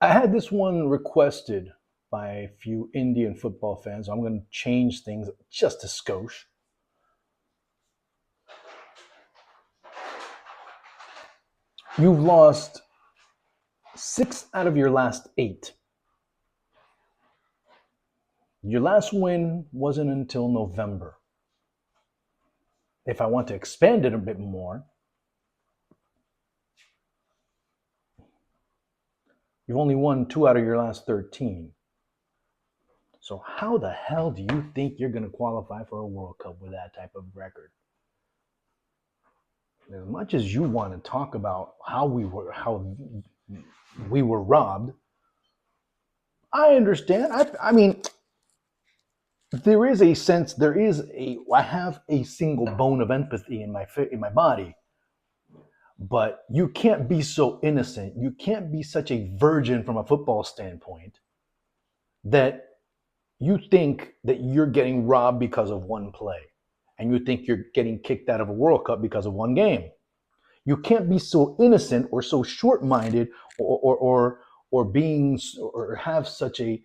I had this one requested by a few Indian football fans. I'm going to change things just a skosh. You've lost 6 out of your last 8. Your last win wasn't until November. If I want to expand it a bit more, you've only won 2 out of your last 13. So how the hell do you think you're going to qualify for a World Cup with that type of record? As much as you want to talk about how we were robbed, I understand. I mean, there is a sense. I have a single bone of empathy in my body, but you can't be so innocent. You can't be such a virgin from a football standpoint that you think that you're getting robbed because of one play, and you think you're getting kicked out of a World Cup because of one game. You can't be so innocent or so short-minded, or being or have such a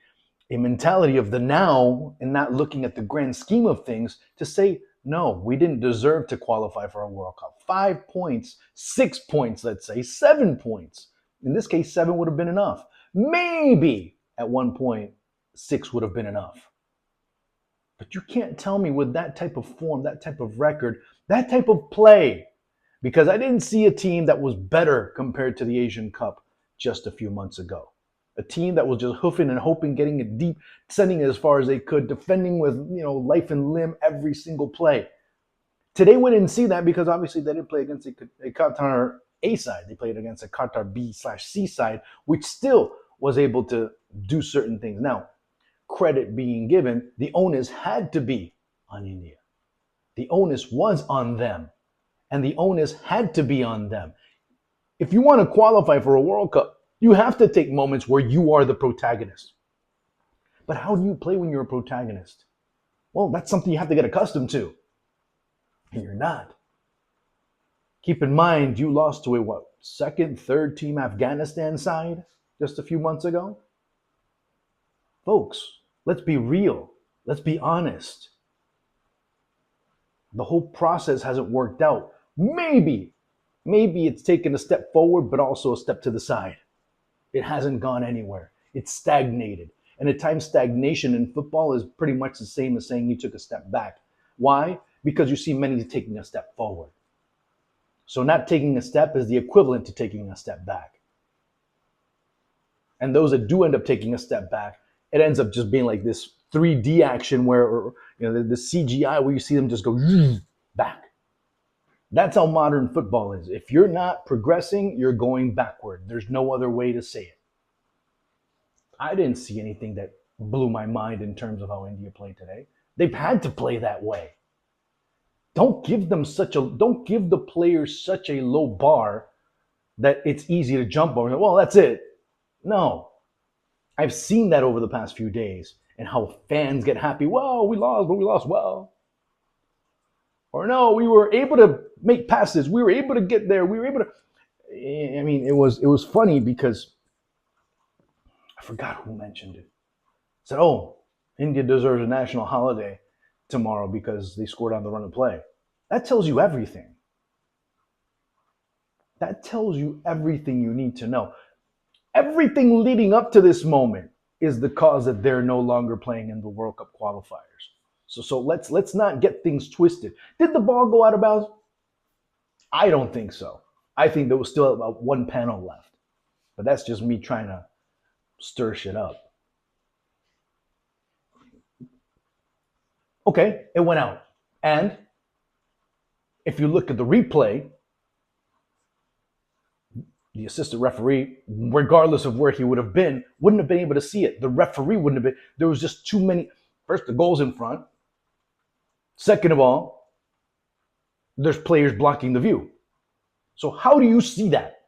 mentality of the now and not looking at the grand scheme of things to say, no, we didn't deserve to qualify for a World Cup. 5 points, 6 points, let's say, 7 points. In this case, 7 would have been enough. Maybe at one point, 6 would have been enough. But you can't tell me with that type of form, that type of record, that type of play, because I didn't see a team that was better compared to the Asian Cup just a few months ago. A team that was just hoofing and hoping, getting it deep, sending it as far as they could, defending with life and limb every single play. Today we didn't see that because obviously they didn't play against a Qatar A side. They played against a Qatar B/C side, which still was able to do certain things. Now, credit being given, the onus had to be on India. The onus was on them, and the onus had to be on them. If you want to qualify for a World Cup, you have to take moments where you are the protagonist. But how do you play when you're a protagonist? Well, that's something you have to get accustomed to. And you're not. Keep in mind, you lost to a second, third team Afghanistan side just a few months ago? Folks, let's be real. Let's be honest. The whole process hasn't worked out. Maybe it's taken a step forward, but also a step to the side. It hasn't gone anywhere. It's stagnated. And at times, stagnation in football is pretty much the same as saying you took a step back. Why? Because you see many taking a step forward. So not taking a step is the equivalent to taking a step back. And those that do end up taking a step back, it ends up just being like this 3D action where, the CGI where you see them just go back. That's how modern football is. If you're not progressing, you're going backward. There's no other way to say it. I didn't see anything that blew my mind in terms of how India played today. They've had to play that way. Don't give the players such a low bar that it's easy to jump over. Well, that's it. No. I've seen that over the past few days and how fans get happy. Well, we lost, but we lost well. Or no, we were able to make passes. We were able to get there. We were able to. I mean, it was funny because I forgot who mentioned it. Said, "Oh, India deserves a national holiday tomorrow because they scored on the run of play." That tells you everything. That tells you everything you need to know. Everything leading up to this moment is the cause that they're no longer playing in the World Cup qualifiers. So let's not get things twisted. Did the ball go out of bounds? I don't think so. I think there was still about one panel left. But that's just me trying to stir shit up. Okay, it went out. And if you look at the replay, the assistant referee, regardless of where he would have been, wouldn't have been able to see it. The referee wouldn't have been. There was just too many. First, the goal's in front. Second of all, there's players blocking the view. So how do you see that?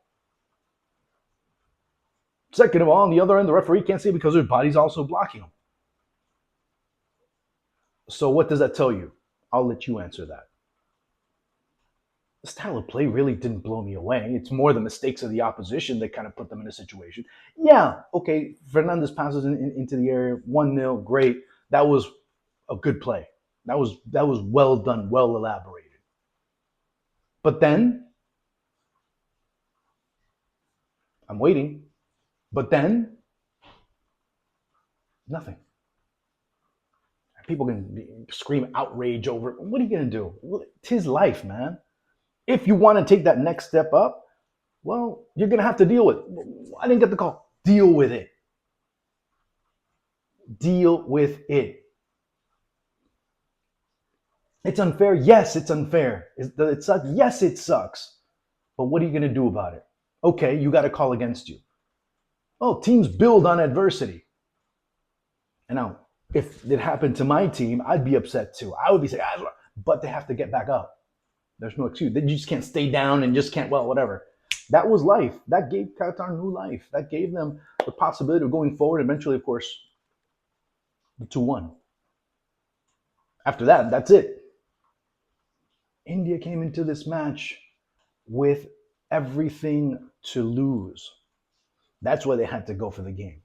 Second of all, on the other end, the referee can't see it because their body's also blocking them. So what does that tell you? I'll let you answer that. style of play really didn't blow me away. It's more the mistakes of the opposition that kind of put them in a situation. Yeah, okay, Fernandez passes into the area, 1-0, great. That was a good play. That was well done, well elaborated. But then I'm waiting. But then nothing. People can scream outrage over it. What are you going to do? Well, it's his life, man. If you want to take that next step up, well, you're going to have to deal with it. I didn't get the call. Deal with it. Deal with it. It's unfair. Yes, it's unfair. It sucks. Yes, it sucks. But what are you going to do about it? Okay, you got a call against you. Oh, teams build on adversity. And now, if it happened to my team, I'd be upset too. I would be saying, but they have to get back up. There's no excuse. You just can't stay down and just can't, well, whatever. That was life. That gave Qatar new life. That gave them the possibility of going forward. Eventually, of course, the 2-1. After that, that's it. India came into this match with everything to lose. That's why they had to go for the game.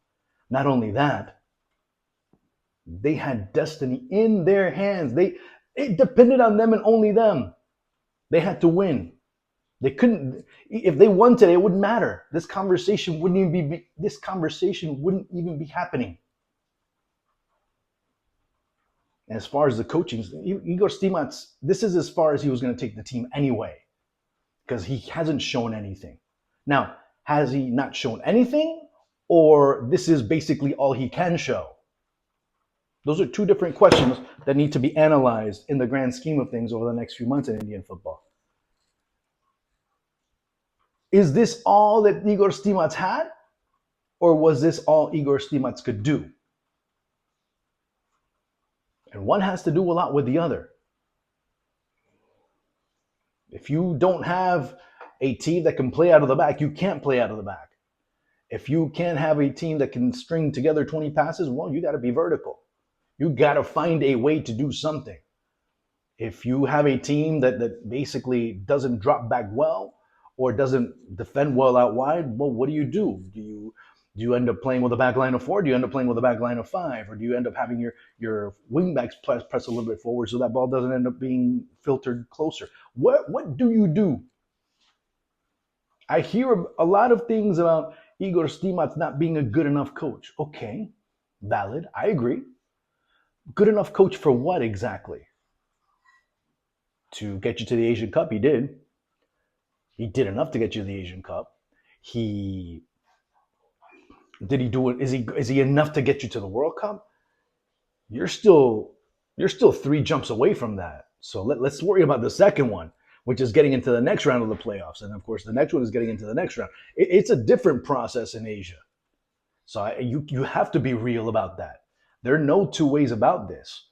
Not only that, they had destiny in their hands. It depended on them and only them. They had to win. They couldn't. If they won today, it wouldn't matter. This conversation wouldn't even be happening. And as far as the coaching, Igor Stimac, this is as far as he was going to take the team anyway, because he hasn't shown anything. Now, has he not shown anything, or this is basically all he can show? Those are two different questions that need to be analyzed in the grand scheme of things over the next few months in Indian football. Is this all that Igor Stimac had, or was this all Igor Stimac could do? And one has to do a lot with the other. If you don't have a team that can play out of the back, you can't play out of the back. If you can't have a team that can string together 20 passes, well, you got to be vertical. You got to find a way to do something. If you have a team that basically doesn't drop back well or doesn't defend well out wide, well, what do? Do you end up playing with a back line of 4? Do you end up playing with a back line of 5? Or do you end up having your wing backs press a little bit forward so that ball doesn't end up being filtered closer? What do you do? I hear a lot of things about Igor Stimac not being a good enough coach. Okay, valid. I agree. Good enough coach for what exactly? To get you to the Asian Cup, he did. He did enough to get you to the Asian Cup. Did he do it? Is he enough to get you to the World Cup? You're still 3 jumps away from that. So let's worry about the second one, which is getting into the next round of the playoffs. And of course, the next one is getting into the next round. It's a different process in Asia. So you have to be real about that. There are no two ways about this.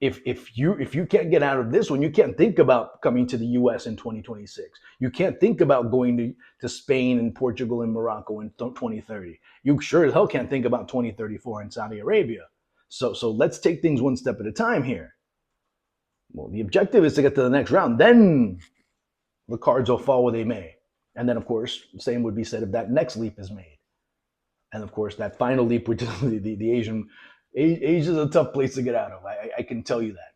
If you can't get out of this one, you can't think about coming to the U.S. in 2026. You can't think about going to Spain and Portugal and Morocco in 2030. You sure as hell can't think about 2034 in Saudi Arabia. So let's take things one step at a time here. Well, the objective is to get to the next round. Then the cards will fall where they may. And then, of course, same would be said if that next leap is made. And of course, that final leap, which is the Asian. Asia is a tough place to get out of. I can tell you that.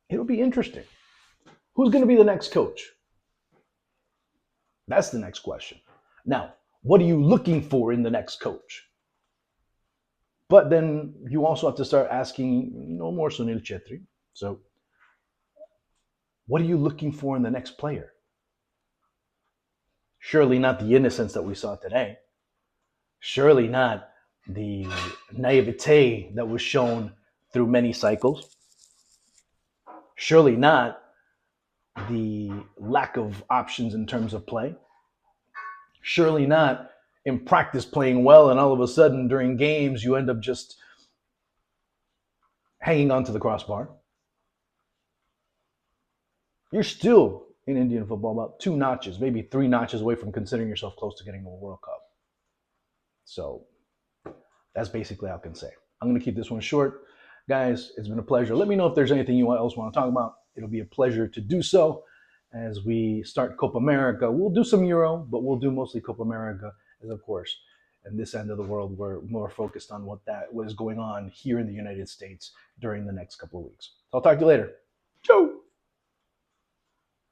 It'll be interesting. Who's going to be the next coach? That's the next question. Now, what are you looking for in the next coach? But then you also have to start asking, no more Sunil Chetri. So, what are you looking for in the next player? Surely not the innocence that we saw today. Surely not the naivete that was shown through many cycles. Surely not the lack of options in terms of play. Surely not in practice playing well and all of a sudden during games you end up just hanging on to the crossbar. You're still in Indian football about 2 notches, maybe 3 notches away from considering yourself close to getting to a World Cup. So that's basically all I can say. I'm going to keep this one short. Guys, it's been a pleasure. Let me know if there's anything you else want to talk about. it'll be a pleasure to do so as we start Copa America. We'll do some Euro, but we'll do mostly Copa America, as of course, in this end of the world, we're more focused on what is going on here in the United States during the next couple of weeks. So I'll talk to you later. Ciao.